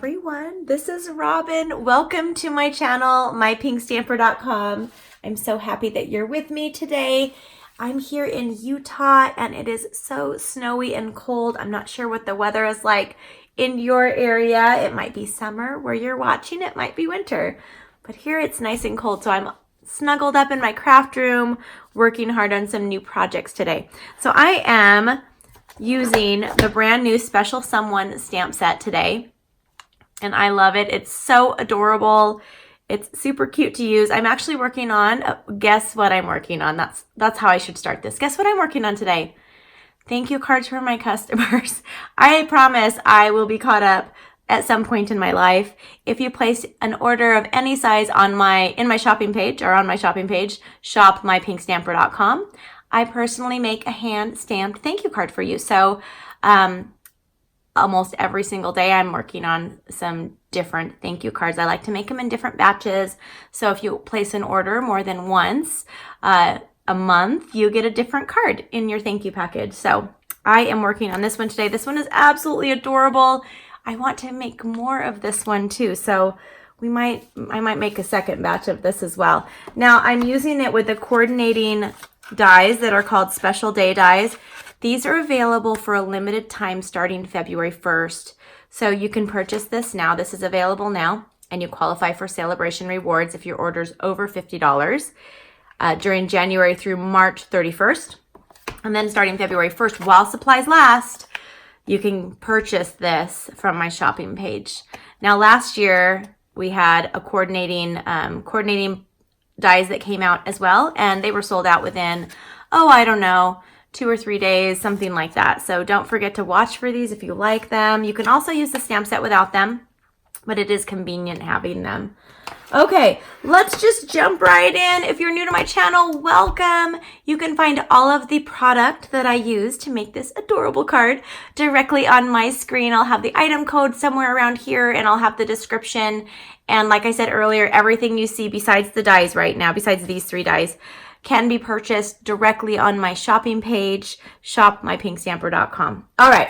everyone, this is Robyn. Welcome to my channel, mypinkstamper.com. I'm so happy that you're with me today. I'm here in Utah and it is so snowy and cold. I'm not sure what the weather is like in your area. It might be summer where you're watching, it might be winter. But here it's nice and cold, so I'm snuggled up in my craft room working hard on some new projects today. So I am using the brand new Special Someone stamp set today. And I love it. It's so adorable. It's super cute to use. I'm actually working on, guess what I'm working on? That's how I should start this. Guess what I'm working on today? Thank you cards for my customers. I promise I will be caught up at some point in my life. If you place an order of any size on in my shopping page or on my shopping page, shop.mypinkstamper.com, I personally make a hand-stamped thank you card for you. So, almost every single day I'm working on some different thank you cards. I like to make them in different batches. So if you place an order more than once a month, you get a different card in your thank you package. So I am working on this one today. This one is absolutely adorable. I want to make more of this one too. So I might make a second batch of this as well. Now I'm using it with the coordinating dies that are called Special Day dies. These are available for a limited time starting February 1st. So you can purchase this now. This is available now, and you qualify for celebration rewards if your order's over $50 during January through March 31st. And then starting February 1st, while supplies last, you can purchase this from my shopping page. Now last year, we had a coordinating dies that came out as well, and they were sold out within, I don't know, 2 or 3 days, something like that. So don't forget to watch for these if you like them. You can also use the stamp set without them, but it is convenient having them. Okay, let's just jump right in. If you're new to my channel, welcome. You can find all of the product that I use to make this adorable card directly on my screen. I'll have the item code somewhere around here, and I'll have the description. And like I said earlier, everything you see besides the dies right now, besides these 3 dies, can be purchased directly on my shopping page, shop.mypinkstamper.com. All right,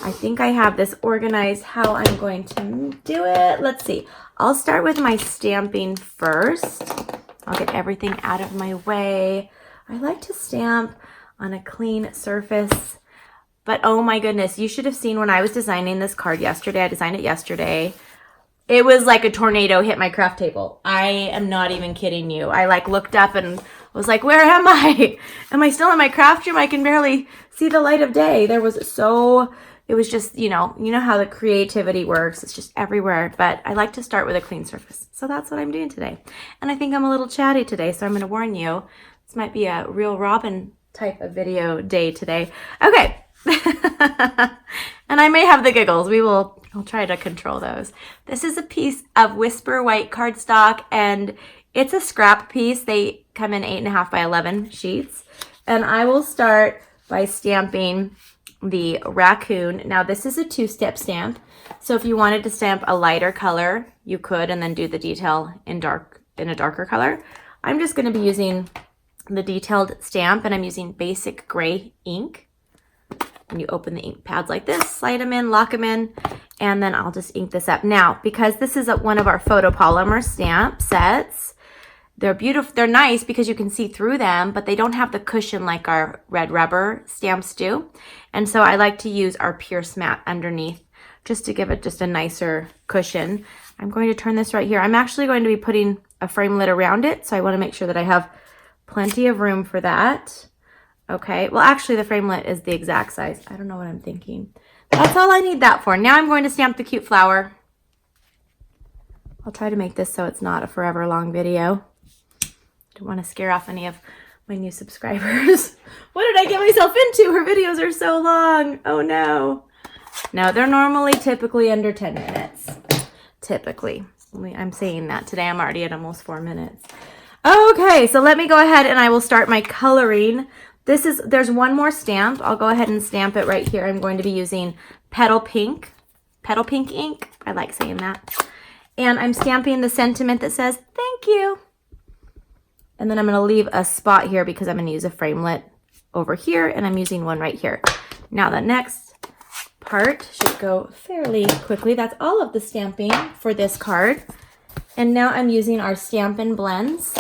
I think I have this organized how I'm going to do it. Let's see. I'll start with my stamping first. I'll get everything out of my way. I like to stamp on a clean surface, but oh my goodness, you should have seen when I was designing this card yesterday. I designed it yesterday. It was like a tornado hit my craft table. I am not even kidding you. I looked up and was like, where am I? Am I still in my craft room? I can barely see the light of day. It was just, you know how the creativity works. It's just everywhere. But I like to start with a clean surface. So that's what I'm doing today. And I think I'm a little chatty today, so I'm going to warn you. This might be a real Robyn type of video day today. Okay. And I may have the giggles. I'll try to control those. This is a piece of Whisper White cardstock, and it's a scrap piece. They come in 8.5 by 11 sheets. And I will start by stamping the raccoon. Now this is a 2-step stamp. So if you wanted to stamp a lighter color, you could, and then do the detail in a darker color. I'm just going to be using the detailed stamp, and I'm using basic gray ink. And you open the ink pads like this, slide them in, lock them in, and then I'll just ink this up. Now, because this is one of our photopolymer stamp sets, they're beautiful. They're nice because you can see through them, but they don't have the cushion like our red rubber stamps do. And so I like to use our Pierce mat underneath just to give it just a nicer cushion. I'm going to turn this right here. I'm actually going to be putting a framelit around it, so I want to make sure that I have plenty of room for that. Okay, well actually the framelit is the exact size. I don't know what I'm thinking. That's all I need that for. Now I'm going to stamp the cute flower. I'll try to make this so it's not a forever long video. Don't want to scare off any of my new subscribers. What did I get myself into? Her videos are so long. Oh no. No, they're typically under 10 minutes. Typically. I'm saying that today. I'm already at almost 4 minutes. Okay, so let me go ahead and I will start my coloring. There's one more stamp. I'll go ahead and stamp it right here. I'm going to be using Petal Pink ink. I like saying that. And I'm stamping the sentiment that says, thank you. And then I'm going to leave a spot here because I'm going to use a framelit over here, and I'm using one right here. Now the next part should go fairly quickly. That's all of the stamping for this card. And now I'm using our Stampin' Blends.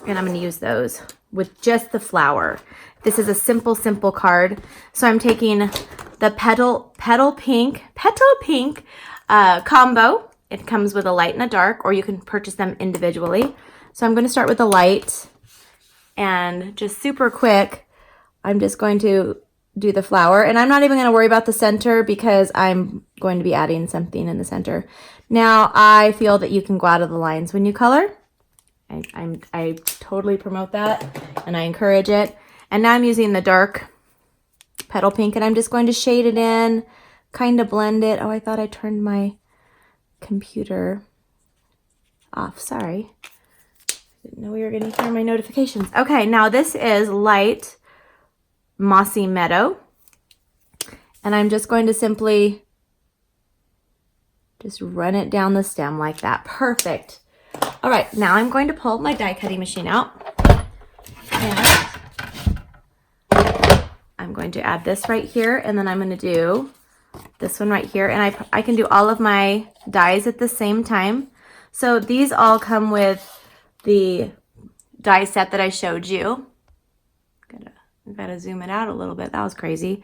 And I'm going to use those with just the flower. This is a simple card. So I'm taking the Petal Pink combo. It comes with a light and a dark, or you can purchase them individually. So I'm going to start with the light, and just super quick, I'm just going to do the flower. And I'm not even going to worry about the center because I'm going to be adding something in the center. Now, I feel that you can go out of the lines when you color. I totally promote that, and I encourage it. And now I'm using the dark Petal Pink, and I'm just going to shade it in, kind of blend it. Oh, I thought I turned my computer off. Sorry. Didn't know we were going to hear my notifications. Okay, now this is light Mossy Meadow. And I'm just going to simply just run it down the stem like that. Perfect. All right, now I'm going to pull my die cutting machine out. And I'm going to add this right here, and then I'm going to do this one right here. And I can do all of my dies at the same time. So these all come with the die set that I showed you. Gotta zoom it out a little bit. That was crazy.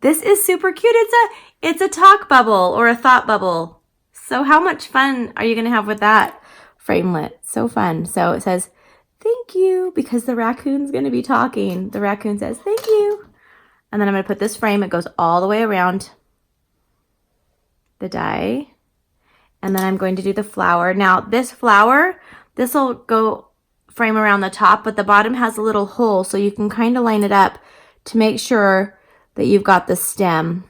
This is super cute. It's a talk bubble or a thought bubble. So how much fun are you gonna have with that framelit? So fun. So it says, thank you, because the raccoon's gonna be talking. The raccoon says, thank you. And then I'm gonna put this frame, it goes all the way around the die. And then I'm going to do the flower. Now this flower, this will go frame around the top, but the bottom has a little hole, so you can kind of line it up to make sure that you've got the stem.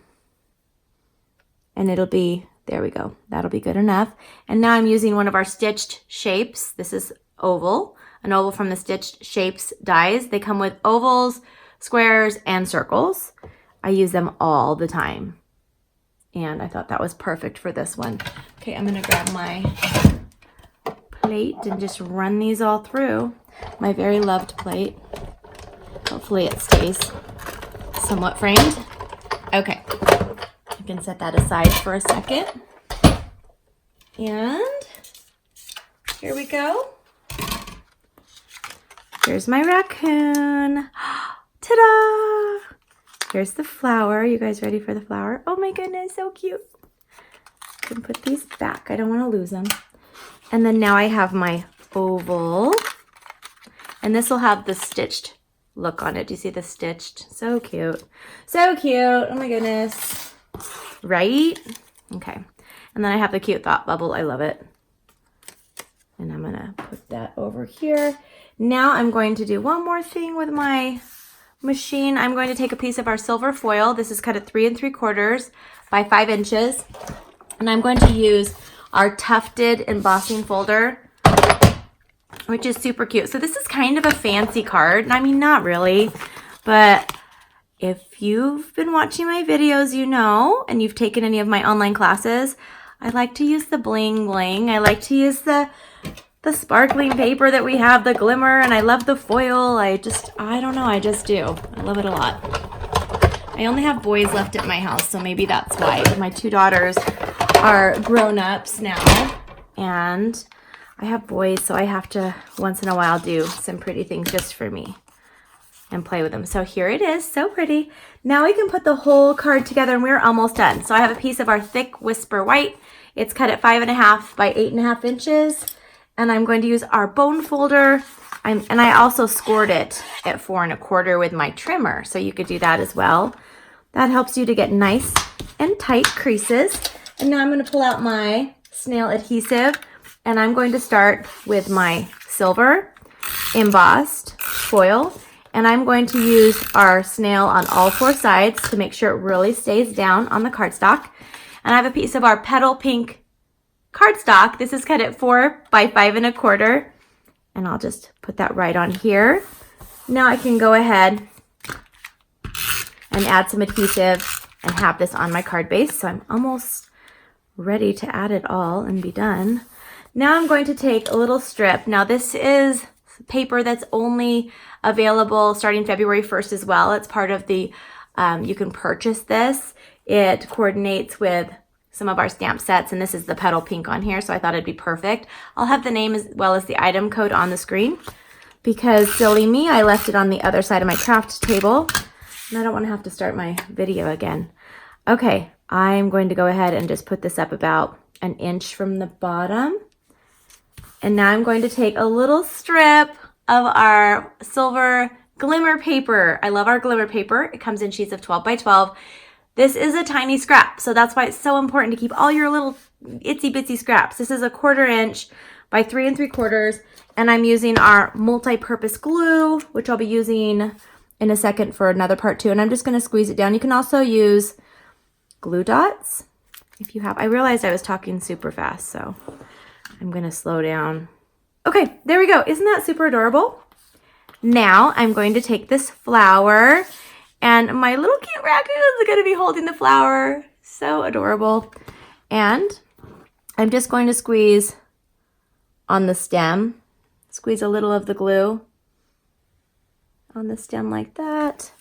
And it'll be, there we go. That'll be good enough. And now I'm using one of our stitched shapes. This is oval, an oval from the Stitched Shapes dies. They come with ovals, squares, and circles. I use them all the time. And I thought that was perfect for this one. Okay, I'm gonna grab my plate and just run these all through. My very loved plate. Hopefully it stays somewhat framed. Okay, I can set that aside for a second. And here we go. Here's my raccoon. Ta-da! Here's the flower. You guys ready for the flower? Oh my goodness, so cute. I can put these back. I don't want to lose them. And then now I have my oval. And this will have the stitched look on it. Do you see the stitched? So cute. So cute. Oh my goodness. Right? Okay. And then I have the cute thought bubble. I love it. And I'm going to put that over here. Now I'm going to do one more thing with my machine. I'm going to take a piece of our silver foil. This is cut at 3 3/4 by 5 inches. And I'm going to use our Tufted embossing folder, which is super cute. So this is kind of a fancy card. I mean, not really, but if you've been watching my videos, you know, and you've taken any of my online classes, I like to use the bling bling. I like to use the sparkling paper that we have, the glimmer, and I love the foil. I don't know, I just do. I love it a lot. I only have boys left at my house, so maybe that's why. My 2 daughters are grown-ups now, and I have boys, so I have to once in a while do some pretty things just for me and play with them. So here it is, so pretty. Now we can put the whole card together, and we're almost done. So I have a piece of our thick Whisper White. It's cut at 5 1/2 by 8 1/2 inches. And I'm going to use our bone folder. And I also scored it at 4 1/4 with my trimmer. So you could do that as well. That helps you to get nice and tight creases. And now I'm going to pull out my SNAIL adhesive. And I'm going to start with my silver embossed foil. And I'm going to use our SNAIL on all 4 sides to make sure it really stays down on the cardstock. And I have a piece of our Petal Pink cardstock. This is cut at 4 by 5 1/4, and I'll just put that right on here. Now I can go ahead and add some adhesive and have this on my card base. So I'm almost ready to add it all and be done. Now I'm going to take a little strip. Now this is paper that's only available starting February 1st as well. It's part of the You can purchase this. It coordinates with some of our stamp sets, and this is the Petal Pink on here, so I thought it'd be perfect. I'll have the name as well as the item code on the screen because silly me, I left it on the other side of my craft table, and I don't want to have to start my video again. Okay, I'm going to go ahead and just put this up about an inch from the bottom. And now I'm going to take a little strip of our silver glimmer paper. I love our glimmer paper. It comes in sheets of 12 by 12. This is a tiny scrap, so that's why it's so important to keep all your little itsy bitsy scraps. This is a 1/4 inch by 3 3/4, and I'm using our multi-purpose glue, which I'll be using in a second for another part too. And I'm just going to squeeze it down. You can also use glue dots if you have. I realized I was talking super fast, so I'm going to slow down. Okay, there we go. Isn't that super adorable? Now I'm going to take this flower, and my little cute raccoons are going to be holding the flower. So adorable. And I'm just going to squeeze on the stem. Squeeze a little of the glue on the stem like that.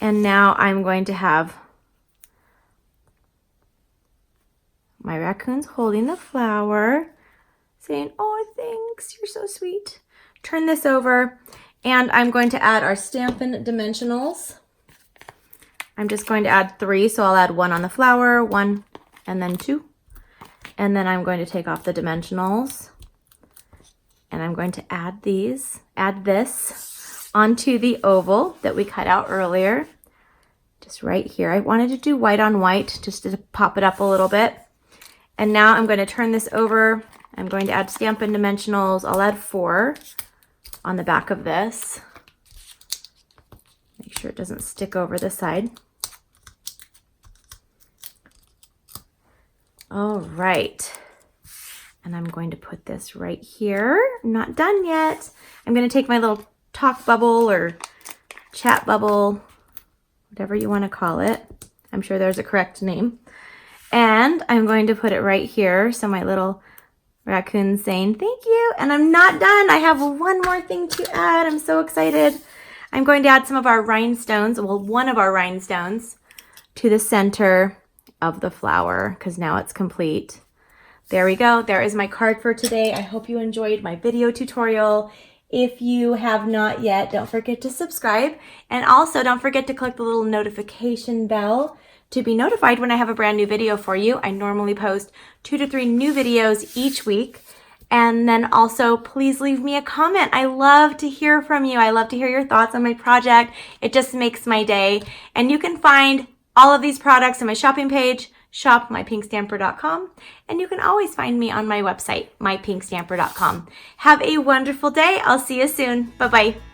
And now I'm going to have my raccoons holding the flower, saying, "Oh, thanks, you're so sweet." Turn this over, and I'm going to add our Stampin' Dimensionals. I'm just going to add 3, so I'll add 1 on the flower, 1, and then 2. And then I'm going to take off the dimensionals, and I'm going to add this onto the oval that we cut out earlier, just right here. I wanted to do white on white just to pop it up a little bit. And now I'm going to turn this over. I'm going to add Stampin' Dimensionals. I'll add 4 on the back of this. Make sure it doesn't stick over the side. All right. And I'm going to put this right here. I'm not done yet. I'm going to take my little talk bubble or chat bubble, whatever you want to call it. I'm sure there's a correct name. And I'm going to put it right here. So my little raccoon's saying thank you. And I'm not done. I have one more thing to add. I'm so excited. I'm going to add some of our rhinestones, well, one of our rhinestones, to the center of the flower because now it's complete. There we go. There is my card for today. I hope you enjoyed my video tutorial. If you have not yet, don't forget to subscribe. And also don't forget to click the little notification bell to be notified when I have a brand new video for you. I normally post 2 to 3 new videos each week. And then also please leave me a comment. I love to hear from you. I love to hear your thoughts on my project. It just makes my day. And you can find all of these products on my shopping page, shop.mypinkstamper.com. And you can always find me on my website, mypinkstamper.com. Have a wonderful day. I'll see you soon. Bye-bye.